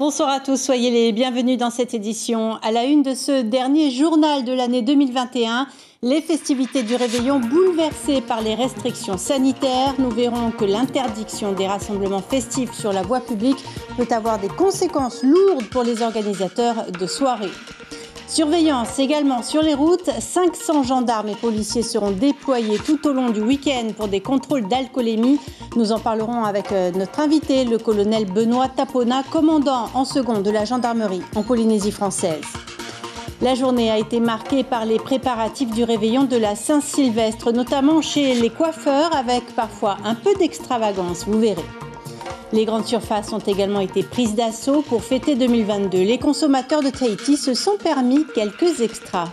Bonsoir à tous, soyez les bienvenus dans cette édition. À la une de ce dernier journal de l'année 2021, les festivités du réveillon bouleversées par les restrictions sanitaires. Nous verrons que l'interdiction des rassemblements festifs sur la voie publique peut avoir des conséquences lourdes pour les organisateurs de soirées. Surveillance également sur les routes, 500 gendarmes et policiers seront déployés tout au long du week-end pour des contrôles d'alcoolémie. Nous en parlerons avec notre invité, le colonel Benoît Tapona, commandant en second de la gendarmerie en Polynésie française. La journée a été marquée par les préparatifs du réveillon de la Saint-Sylvestre, notamment chez les coiffeurs, avec parfois un peu d'extravagance, vous verrez. Les grandes surfaces ont également été prises d'assaut pour fêter 2022. Les consommateurs de Tahiti se sont permis quelques extras.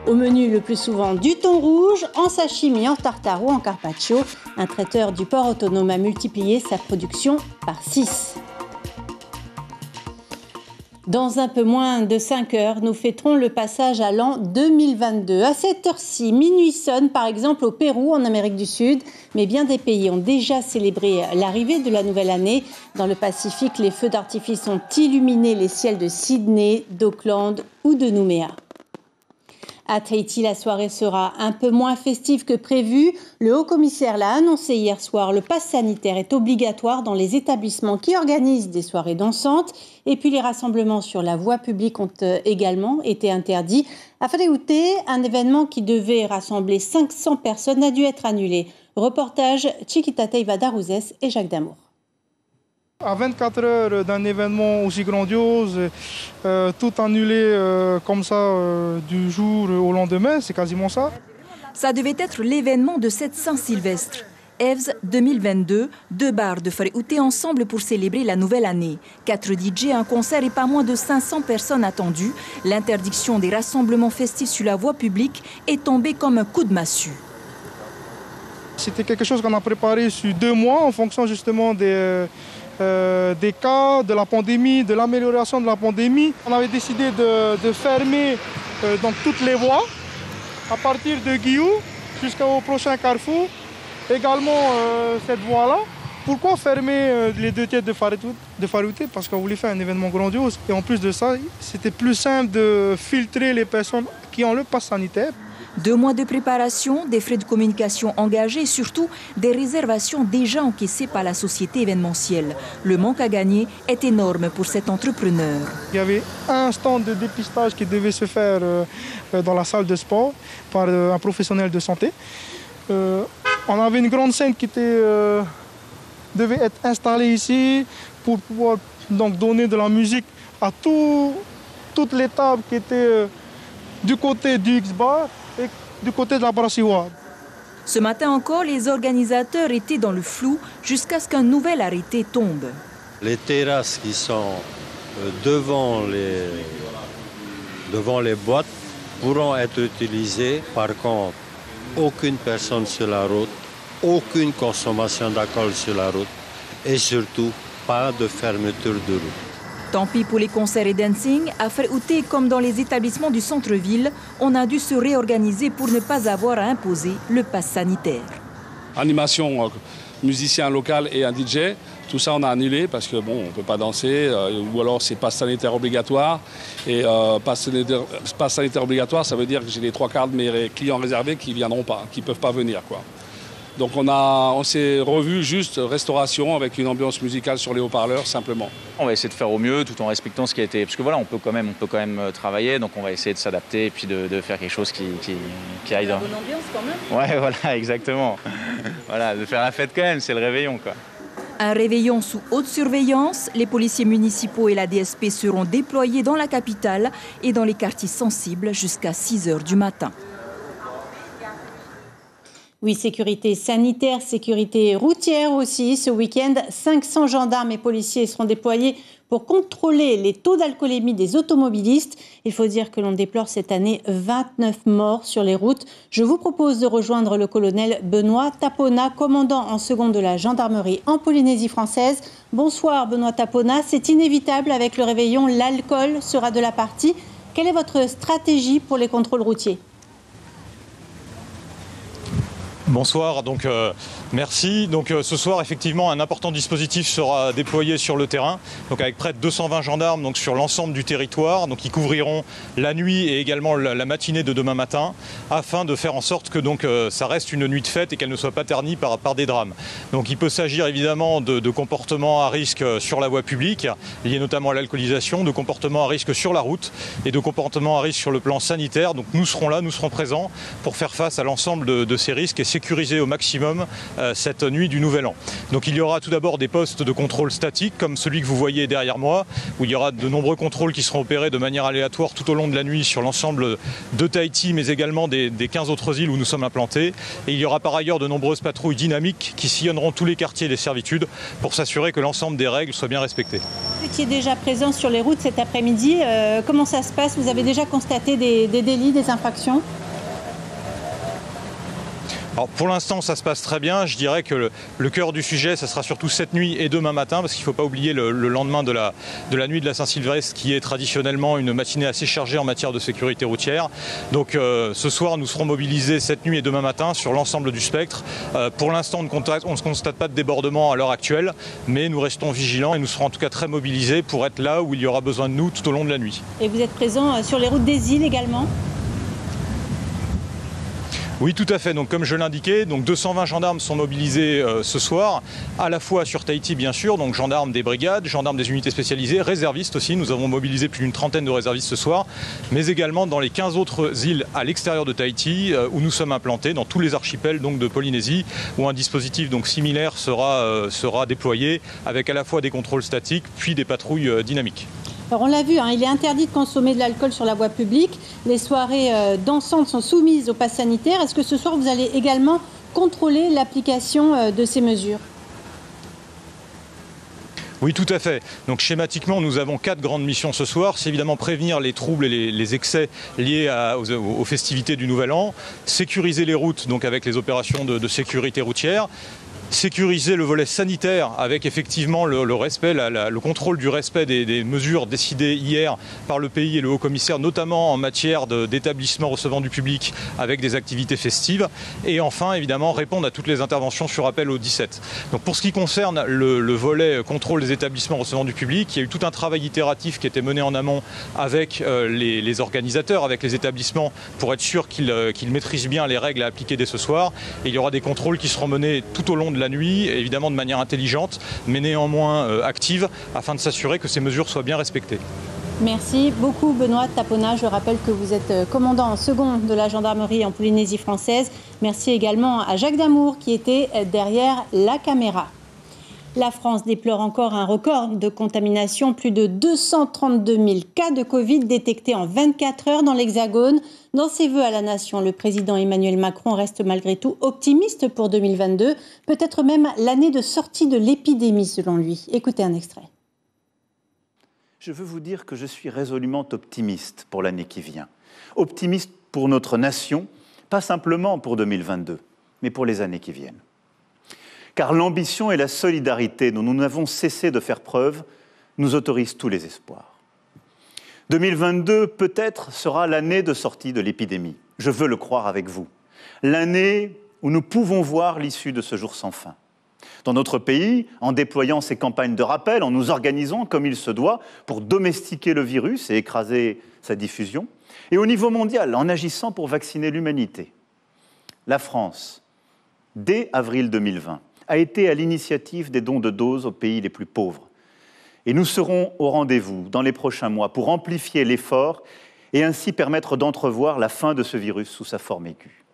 Au menu, le plus souvent du thon rouge, en sashimi, en tartare ou en carpaccio. Un traiteur du port autonome a multiplié sa production par 6. Dans un peu moins de 5 heures, nous fêterons le passage à l'an 2022. À cette heure-ci, minuit sonne par exemple au Pérou, en Amérique du Sud. Mais bien des pays ont déjà célébré l'arrivée de la nouvelle année. Dans le Pacifique, les feux d'artifice ont illuminé les ciels de Sydney, d'Auckland ou de Nouméa. À Tahiti, la soirée sera un peu moins festive que prévu. Le haut-commissaire l'a annoncé hier soir. Le pass sanitaire est obligatoire dans les établissements qui organisent des soirées dansantes. Et puis les rassemblements sur la voie publique ont également été interdits. À Whareute, un événement qui devait rassembler 500 personnes a dû être annulé. Reportage Chiquita Teiva-Darouzès et Jacques Damour. À 24 heures d'un événement aussi grandiose, tout annulé comme ça du jour au lendemain, c'est quasiment ça. Ça devait être l'événement de cette Saint-Sylvestre. EVS 2022, 2 bars de Whareute ensemble pour célébrer la nouvelle année. 4 DJ, un concert et pas moins de 500 personnes attendues. L'interdiction des rassemblements festifs sur la voie publique est tombée comme un coup de massue. C'était quelque chose qu'on a préparé sur 2 mois en fonction justement des cas, de la pandémie, de l'amélioration de la pandémie. On avait décidé de fermer donc toutes les voies à partir de Guiou jusqu'au prochain carrefour. Également cette voie-là. Pourquoi fermer les 2 tiers de Whareute? Parce qu'on voulait faire un événement grandiose. Et en plus de ça, c'était plus simple de filtrer les personnes qui ont le pass sanitaire. 2 mois de préparation, des frais de communication engagés et surtout des réservations déjà encaissées par la société événementielle. Le manque à gagner est énorme pour cet entrepreneur. Il y avait un stand de dépistage qui devait se faire dans la salle de sport par un professionnel de santé. On avait une grande scène qui devait être installée ici pour pouvoir donc donner de la musique à toutes les tables qui étaient du côté du X-Bar et du côté de la Brasserie. Ce matin encore, les organisateurs étaient dans le flou jusqu'à ce qu'un nouvel arrêté tombe. Les terrasses qui sont devant les boîtes pourront être utilisées. Par contre, aucune personne sur la route, aucune consommation d'alcool sur la route et surtout pas de fermeture de route. Tant pis pour les concerts et dancing, à Whareute comme dans les établissements du centre-ville, on a dû se réorganiser pour ne pas avoir à imposer le pass sanitaire. Animation, musicien local et un DJ, tout ça on a annulé parce que bon, on ne peut pas danser ou alors c'est pass sanitaire obligatoire. Et pass sanitaire obligatoire, ça veut dire que j'ai les 3/4 de mes clients réservés qui ne viendront pas, qui ne peuvent pas venir, quoi. Donc on s'est revu juste restauration avec une ambiance musicale sur les haut-parleurs simplement. On va essayer de faire au mieux tout en respectant ce qui a été... Parce que voilà, on peut quand même travailler, donc on va essayer de s'adapter et puis de faire quelque chose qui aille dans... Bonne ambiance quand même. Ouais, voilà, exactement. Voilà, de faire la fête quand même, c'est le réveillon, quoi. Un réveillon sous haute surveillance. Les policiers municipaux et la DSP seront déployés dans la capitale et dans les quartiers sensibles jusqu'à 6 heures du matin. Oui, sécurité sanitaire, sécurité routière aussi. Ce week-end, 500 gendarmes et policiers seront déployés pour contrôler les taux d'alcoolémie des automobilistes. Il faut dire que l'on déplore cette année 29 morts sur les routes. Je vous propose de rejoindre le colonel Benoît Tapona, commandant en second de la gendarmerie en Polynésie française. Bonsoir Benoît Tapona, c'est inévitable avec le réveillon, l'alcool sera de la partie. Quelle est votre stratégie pour les contrôles routiers ? Bonsoir, merci. Ce soir, effectivement, un important dispositif sera déployé sur le terrain, avec près de 220 gendarmes sur l'ensemble du territoire, qui couvriront la nuit et également la matinée de demain matin, afin de faire en sorte que ça reste une nuit de fête et qu'elle ne soit pas ternie par des drames. Il peut s'agir évidemment de comportements à risque sur la voie publique, liés notamment à l'alcoolisation, de comportements à risque sur la route et de comportements à risque sur le plan sanitaire. Nous serons là, nous serons présents pour faire face à l'ensemble de ces risques et sécuriser au maximum cette nuit du Nouvel An. Il y aura tout d'abord des postes de contrôle statique comme celui que vous voyez derrière moi, où il y aura de nombreux contrôles qui seront opérés de manière aléatoire tout au long de la nuit sur l'ensemble de Tahiti, mais également des 15 autres îles où nous sommes implantés. Et il y aura par ailleurs de nombreuses patrouilles dynamiques qui sillonneront tous les quartiers des servitudes pour s'assurer que l'ensemble des règles soient bien respectées. Vous étiez déjà présent sur les routes cet après-midi. Comment ça se passe? Vous avez déjà constaté des délits, des infractions? Alors pour l'instant, ça se passe très bien. Je dirais que le cœur du sujet, ça sera surtout cette nuit et demain matin, parce qu'il ne faut pas oublier le lendemain de la nuit de la Saint-Sylvestre, qui est traditionnellement une matinée assez chargée en matière de sécurité routière. Ce soir, nous serons mobilisés cette nuit et demain matin sur l'ensemble du spectre. Pour l'instant, on ne constate pas de débordement à l'heure actuelle, mais nous restons vigilants et nous serons en tout cas très mobilisés pour être là où il y aura besoin de nous tout au long de la nuit. Et vous êtes présent sur les routes des îles également ? Oui, tout à fait. Comme je l'indiquais, 220 gendarmes sont mobilisés ce soir, à la fois sur Tahiti, bien sûr, gendarmes des brigades, gendarmes des unités spécialisées, réservistes aussi. Nous avons mobilisé plus d'une trentaine de réservistes ce soir, mais également dans les 15 autres îles à l'extérieur de Tahiti, où nous sommes implantés, dans tous les archipels de Polynésie, où un dispositif similaire sera déployé, avec à la fois des contrôles statiques, puis des patrouilles dynamiques. Alors on l'a vu, il est interdit de consommer de l'alcool sur la voie publique. Les soirées dansantes sont soumises au pass sanitaire. Est-ce que ce soir, vous allez également contrôler l'application de ces mesures ? Oui, tout à fait. Schématiquement, nous avons 4 grandes missions ce soir. C'est évidemment prévenir les troubles et les excès liés aux festivités du Nouvel An, sécuriser les routes avec les opérations de sécurité routière, sécuriser le volet sanitaire avec effectivement le respect, le contrôle du respect des mesures décidées hier par le pays et le haut-commissaire, notamment en matière d'établissements recevant du public avec des activités festives. Et enfin, évidemment, répondre à toutes les interventions sur appel au 17. Pour ce qui concerne le volet contrôle des établissements recevant du public, il y a eu tout un travail itératif qui était mené en amont avec les organisateurs, avec les établissements, pour être sûr qu'ils maîtrisent bien les règles à appliquer dès ce soir. Et il y aura des contrôles qui seront menés tout au long de la nuit, évidemment de manière intelligente, mais néanmoins active, afin de s'assurer que ces mesures soient bien respectées. Merci beaucoup Benoît Tapona. Je rappelle que vous êtes commandant second de la gendarmerie en Polynésie française. Merci également à Jacques Damour qui était derrière la caméra. La France déplore encore un record de contamination, plus de 232 000 cas de Covid détectés en 24 heures dans l'Hexagone. Dans ses vœux à la nation, le président Emmanuel Macron reste malgré tout optimiste pour 2022, peut-être même l'année de sortie de l'épidémie selon lui. Écoutez un extrait. Je veux vous dire que je suis résolument optimiste pour l'année qui vient. Optimiste pour notre nation, pas simplement pour 2022, mais pour les années qui viennent. Car l'ambition et la solidarité dont nous n'avons cessé de faire preuve nous autorisent tous les espoirs. 2022, peut-être, sera l'année de sortie de l'épidémie. Je veux le croire avec vous. L'année où nous pouvons voir l'issue de ce jour sans fin. Dans notre pays, en déployant ces campagnes de rappel, en nous organisant comme il se doit pour domestiquer le virus et écraser sa diffusion, et au niveau mondial, en agissant pour vacciner l'humanité. La France, dès avril 2020, a été à l'initiative des dons de doses aux pays les plus pauvres. Et nous serons au rendez-vous dans les prochains mois pour amplifier l'effort et ainsi permettre d'entrevoir la fin de ce virus sous sa forme aiguë.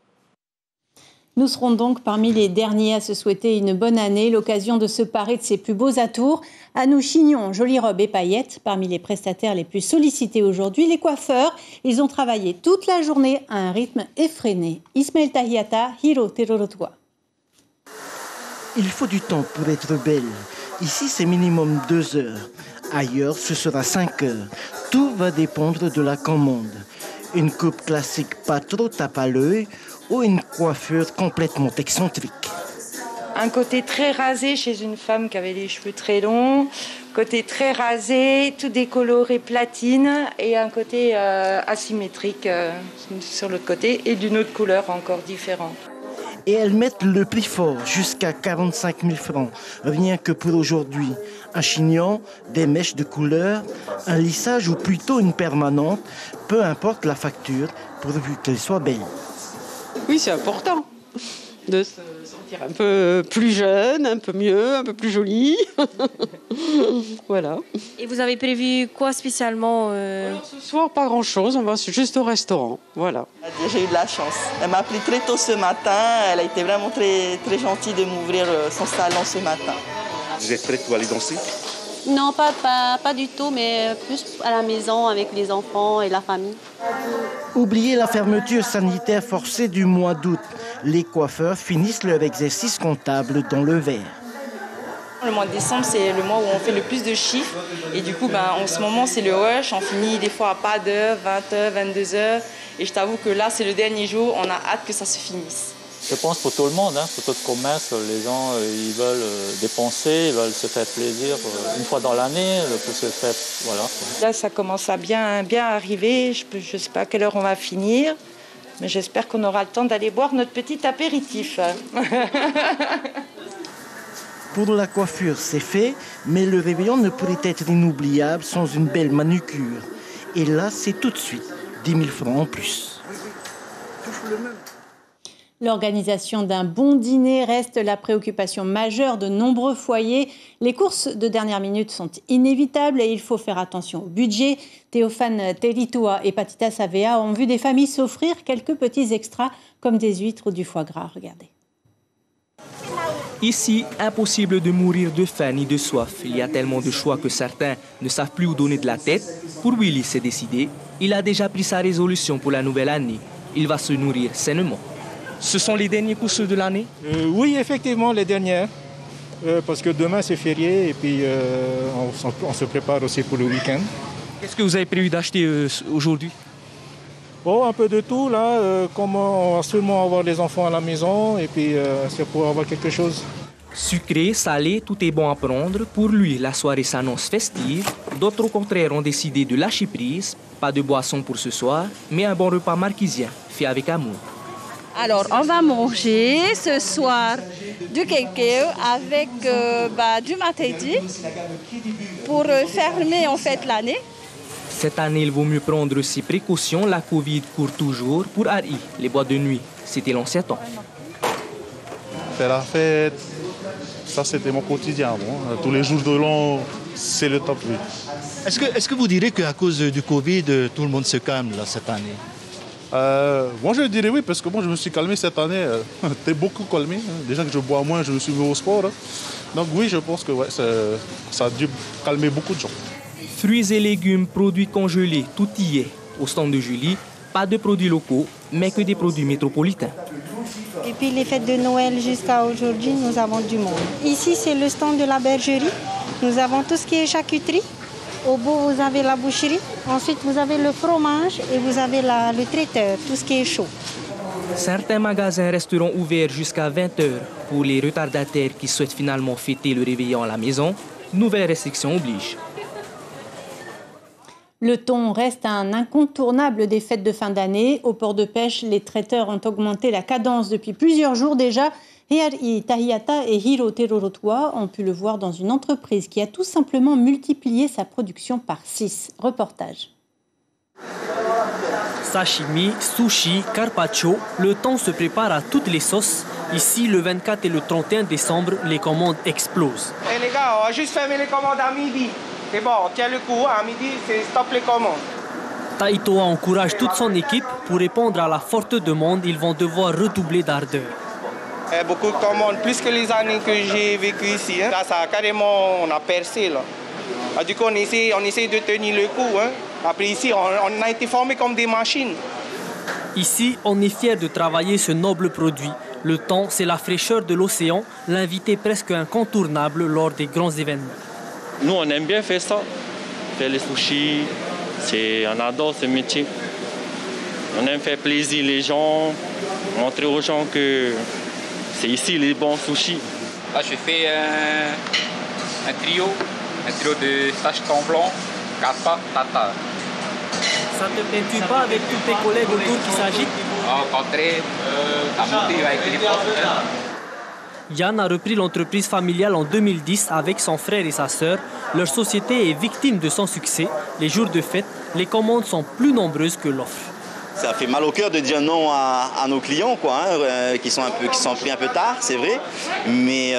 Nous serons donc parmi les derniers à se souhaiter une bonne année, l'occasion de se parer de ses plus beaux atours. Annou Chignon, jolie robe et paillettes, parmi les prestataires les plus sollicités aujourd'hui, les coiffeurs. Ils ont travaillé toute la journée à un rythme effréné. Ismaël Tahiata, Hiro Terorotua. Il faut du temps pour être belle. Ici, c'est minimum 2 heures. Ailleurs, ce sera 5 heures. Tout va dépendre de la commande. Une coupe classique pas trop tape à l'œil ou une coiffure complètement excentrique. Un côté très rasé chez une femme qui avait les cheveux très longs, côté très rasé, tout décoloré platine, et un côté asymétrique sur l'autre côté et d'une autre couleur encore différente. Et elles mettent le prix fort, jusqu'à 45 000 francs, rien que pour aujourd'hui. Un chignon, des mèches de couleur, un lissage ou plutôt une permanente, peu importe la facture, pourvu qu'elle soit belle. Oui, c'est important de se sentir un peu plus jeune, un peu mieux, un peu plus jolie. Voilà. Et vous avez prévu quoi spécialement Alors, ce soir, pas grand-chose, on va juste au restaurant. Voilà. J'ai eu de la chance. Elle m'a appelé très tôt ce matin. Elle a été vraiment très, très gentille de m'ouvrir son salon ce matin. Vous êtes prête pour aller danser? Non, pas du tout, mais plus à la maison avec les enfants et la famille. Oubliez la fermeture sanitaire forcée du mois d'août. Les coiffeurs finissent leur exercice comptable dans le vert. Le mois de décembre, c'est le mois où on fait le plus de chiffres. Et du coup, en ce moment, c'est le rush. On finit des fois à pas d'heure, 20h, 22h. Et je t'avoue que là, c'est le dernier jour. On a hâte que ça se finisse. Je pense pour tout le monde, pour tout le commerce, les gens ils veulent dépenser, ils veulent se faire plaisir une fois dans l'année, pour se faire, voilà. Là, ça commence à bien arriver. Je ne sais pas à quelle heure on va finir, mais j'espère qu'on aura le temps d'aller boire notre petit apéritif. Pour la coiffure, c'est fait, mais le réveillon ne pourrait être inoubliable sans une belle manucure. Et là, c'est tout de suite 10 000 francs en plus. L'organisation d'un bon dîner reste la préoccupation majeure de nombreux foyers. Les courses de dernière minute sont inévitables et il faut faire attention au budget. Théophane Teritua et Patita Savea ont vu des familles s'offrir quelques petits extras comme des huîtres ou du foie gras. Regardez. Ici, impossible de mourir de faim ni de soif. Il y a tellement de choix que certains ne savent plus où donner de la tête. Pour Willy, c'est décidé. Il a déjà pris sa résolution pour la nouvelle année. Il va se nourrir sainement. Ce sont les dernières courses de l'année? Oui, effectivement, les dernières. Parce que demain, c'est férié et puis on se prépare aussi pour le week-end. Qu'est-ce que vous avez prévu d'acheter aujourd'hui? Un peu de tout, là. Comment on va sûrement avoir les enfants à la maison et puis c'est pour avoir quelque chose. Sucré, salé, tout est bon à prendre. Pour lui, la soirée s'annonce festive. D'autres, au contraire, ont décidé de lâcher prise. Pas de boisson pour ce soir, mais un bon repas marquisien, fait avec amour. Alors, on va manger ce soir du kekeu avec du matedi pour fermer en fait l'année. Cette année, il vaut mieux prendre ses précautions. La Covid court toujours. Pour Ari, les boîtes de nuit, c'était l'ancien temps. Faire la fête, ça c'était mon quotidien. Bon. Tous les jours de l'an, c'est le top. Oui. Est-ce que vous direz qu'à cause du Covid, tout le monde se calme là, cette année? Moi je dirais oui, parce que moi je me suis calmé cette année, t'es beaucoup calmé. Déjà que je bois moins, je me suis mis au sport. Donc oui, je pense que ouais, ça a dû calmer beaucoup de gens. Fruits et légumes, produits congelés, tout y est. Au stand de Julie, pas de produits locaux, mais que des produits métropolitains. Depuis les fêtes de Noël jusqu'à aujourd'hui, nous avons du monde. Ici, c'est le stand de la bergerie. Nous avons tout ce qui est charcuterie. Au bout, vous avez la boucherie. Ensuite, vous avez le fromage et vous avez le traiteur, tout ce qui est chaud. Certains magasins resteront ouverts jusqu'à 20h. Pour les retardataires qui souhaitent finalement fêter le réveillon à la maison, nouvelles restrictions obligent. Le thon reste un incontournable des fêtes de fin d'année. Au port de pêche, les traiteurs ont augmenté la cadence depuis plusieurs jours déjà. Heari Tahiata et Hiro Terorotua ont pu le voir dans une entreprise qui a tout simplement multiplié sa production par 6. Reportage. Sashimi, sushi, carpaccio, le thon se prépare à toutes les sauces. Ici, le 24 et le 31 décembre, les commandes explosent. Et les gars, on va juste fermer les commandes à midi. C'est bon, on tient le coup, à midi, c'est stop les commandes. Taitoa encourage toute son équipe. Pour répondre à la forte demande, ils vont devoir redoubler d'ardeur. Beaucoup de commandes, plus que les années que j'ai vécues ici. Là, ça a carrément, on a percé. Là. Du coup, on essaie de tenir le coup. Après, ici, on a été formés comme des machines. Ici, on est fiers de travailler ce noble produit. Le thon, c'est la fraîcheur de l'océan, l'invité presque incontournable lors des grands événements. Nous, on aime bien faire ça. Faire les sushis, on adore ce métier. On aime faire plaisir les gens, montrer aux gens que c'est ici les bons sushis. Là, je fais un trio de stache thon blanc, kappa, tata. Ça ne te perturbe pas avec tous tes collègues autour qui s'agitent? Yann a repris l'entreprise familiale en 2010 avec son frère et sa sœur. Leur société est victime de son succès. Les jours de fête, les commandes sont plus nombreuses que l'offre. Ça fait mal au cœur de dire non à nos clients, quoi, hein, qui sont pris un peu tard, c'est vrai. Mais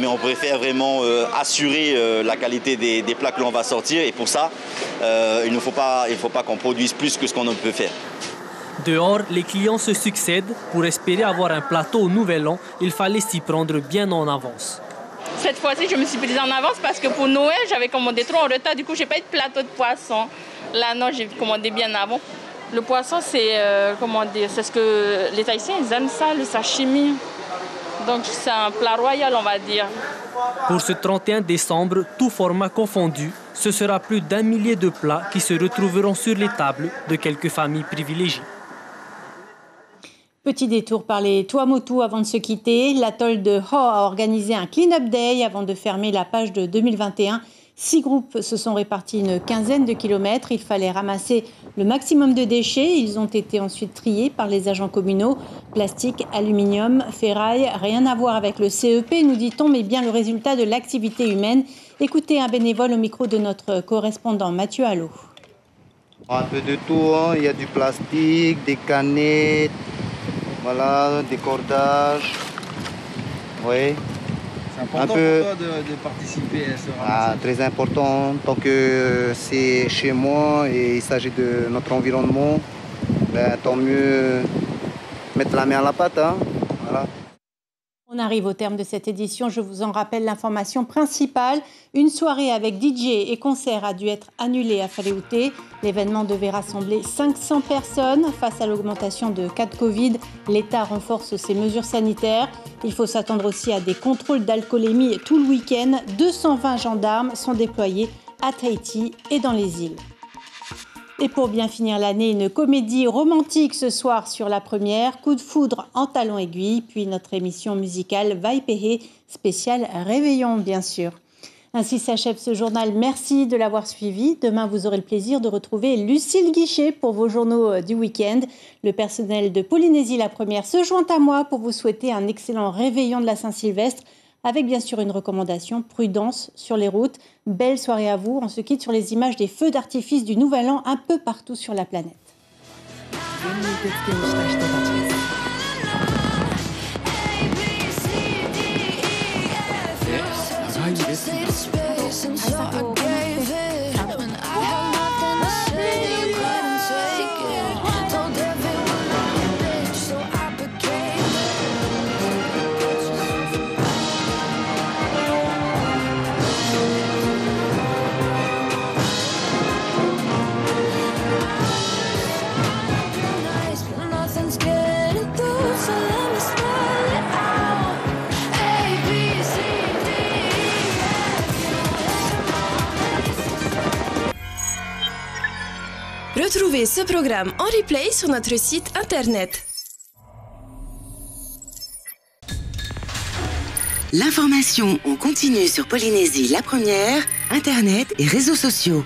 on préfère vraiment assurer la qualité des plats que l'on va sortir. Et pour ça, il ne faut pas qu'on produise plus que ce qu'on peut faire. Dehors, les clients se succèdent. Pour espérer avoir un plateau au Nouvel An, il fallait s'y prendre bien en avance. Cette fois-ci, je me suis prise en avance parce que pour Noël, j'avais commandé trop en retard. Du coup, je n'ai pas eu de plateau de poisson. Là, non, j'ai commandé bien avant. Le poisson, c'est c'est ce que les Haïtiens ils aiment ça, le sashimi. Donc, c'est un plat royal, on va dire. Pour ce 31 décembre, tout format confondu, ce sera plus d'1 millier de plats qui se retrouveront sur les tables de quelques familles privilégiées. Petit détour par les Tuamotu avant de se quitter. L'atoll de Ho a organisé un clean-up day avant de fermer la page de 2021. 6 groupes se sont répartis une quinzaine de kilomètres. Il fallait ramasser le maximum de déchets. Ils ont été ensuite triés par les agents communaux. Plastique, aluminium, ferraille, rien à voir avec le CEP, nous dit-on, mais bien le résultat de l'activité humaine. Écoutez un bénévole au micro de notre correspondant Mathieu Allot. Un peu de tout, hein. Il y a du plastique, des canettes, voilà, des cordages. Oui. C'est important pour toi de participer à ce ramassage. Très important, tant que c'est chez moi et il s'agit de notre environnement, tant mieux mettre la main à la pâte. Hein. Voilà. On arrive au terme de cette édition. Je vous en rappelle l'information principale. Une soirée avec DJ et concert a dû être annulée à Faléouté. L'événement devait rassembler 500 personnes. Face à l'augmentation de cas de Covid, l'État renforce ses mesures sanitaires. Il faut s'attendre aussi à des contrôles d'alcoolémie tout le week-end. 220 gendarmes sont déployés à Tahiti et dans les îles. Et pour bien finir l'année, une comédie romantique ce soir sur la première, Coup de foudre en talons aiguilles, puis notre émission musicale Vaipehe, spéciale Réveillon bien sûr. Ainsi s'achève ce journal, merci de l'avoir suivi. Demain, vous aurez le plaisir de retrouver Lucille Guichet pour vos journaux du week-end. Le personnel de Polynésie la première se joint à moi pour vous souhaiter un excellent réveillon de la Saint-Sylvestre, avec bien sûr une recommandation, prudence sur les routes. Belle soirée à vous. On se quitte sur les images des feux d'artifice du Nouvel An un peu partout sur la planète. Retrouvez ce programme en replay sur notre site internet. L'information en continu sur Polynésie la première, internet et réseaux sociaux.